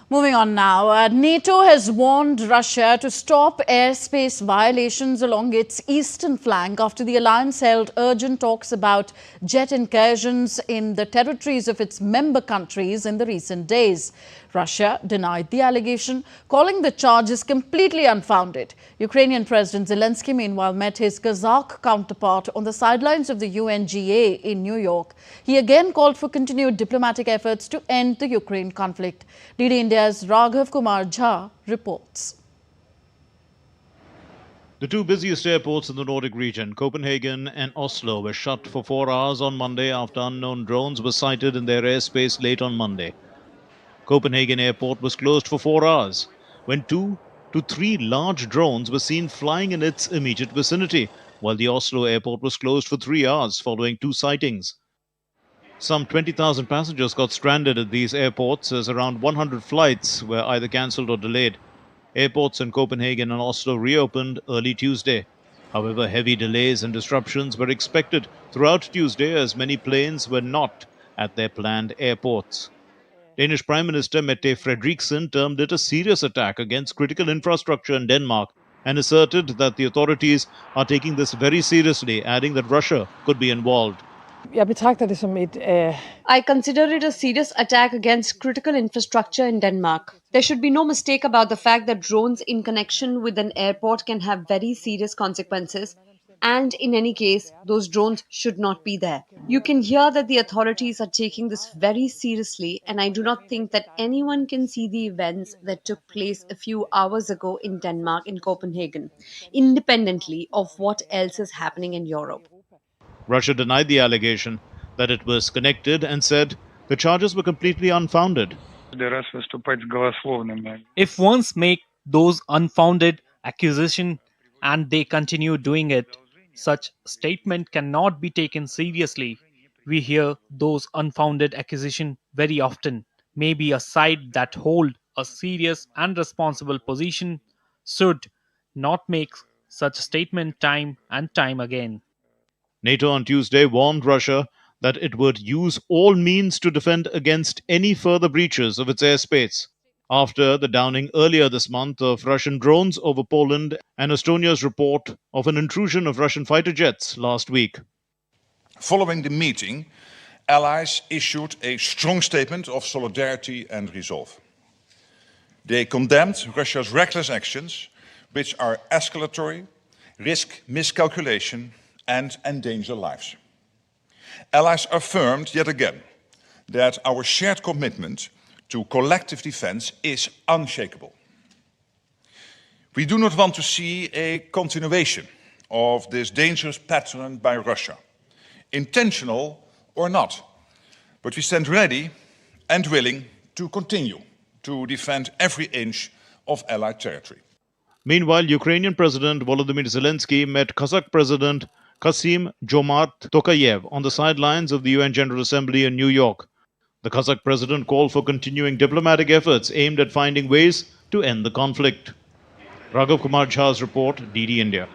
Moving on now, NATO has warned Russia to stop airspace violations along its eastern flank after the alliance held urgent talks about jet incursions in the territories of its member countries in the recent days. Russia denied the allegation, calling the charges completely unfounded. Ukrainian President Zelensky, meanwhile, met his Kazakh counterpart on the sidelines of the UNGA in New York. He again called for continued diplomatic efforts to end the Ukraine conflict. DD India's Raghav Kumar Jha reports. The two busiest airports in the Nordic region, Copenhagen and Oslo, were shut for 4 hours on Monday after unknown drones were sighted in their airspace late on Monday. Copenhagen Airport was closed for 4 hours when 2 to 3 large drones were seen flying in its immediate vicinity, while the Oslo airport was closed for 3 hours following 2 sightings. Some 20,000 passengers got stranded at these airports as around 100 flights were either cancelled or delayed. Airports in Copenhagen and Oslo reopened early Tuesday. However, heavy delays and disruptions were expected throughout Tuesday as many planes were not at their planned airports. Danish Prime Minister Mette Frederiksen termed it a serious attack against critical infrastructure in Denmark and asserted that the authorities are taking this very seriously, adding that Russia could be involved. I consider it a serious attack against critical infrastructure in Denmark. There should be no mistake about the fact that drones in connection with an airport can have very serious consequences. And in any case, those drones should not be there. You can hear that the authorities are taking this very seriously, and I do not think that anyone can see the events that took place a few hours ago in Denmark, in Copenhagen, independently of what else is happening in Europe. Russia denied the allegation that it was connected and said the charges were completely unfounded. If ones make those unfounded accusations and they continue doing it, such statement cannot be taken seriously. We hear those unfounded accusations very often. Maybe a side that hold a serious and responsible position should not make such statement time and time again. NATO on Tuesday warned Russia that it would use all means to defend against any further breaches of its airspace, after the downing earlier this month of Russian drones over Poland and Estonia's report of an intrusion of Russian fighter jets last week. Following the meeting, allies issued a strong statement of solidarity and resolve. They condemned Russia's reckless actions, which are escalatory, risk miscalculation, and endanger lives. Allies affirmed yet again that our shared commitment to collective defense is unshakable. We do not want to see a continuation of this dangerous pattern by Russia, intentional or not, but we stand ready and willing to continue to defend every inch of Allied territory. Meanwhile, Ukrainian President Volodymyr Zelensky met Kazakh President Kassym-Jomart Tokayev on the sidelines of the UN General Assembly in New York. The Kazakh president called for continuing diplomatic efforts aimed at finding ways to end the conflict. Raghav Kumar Jha's report, DD India.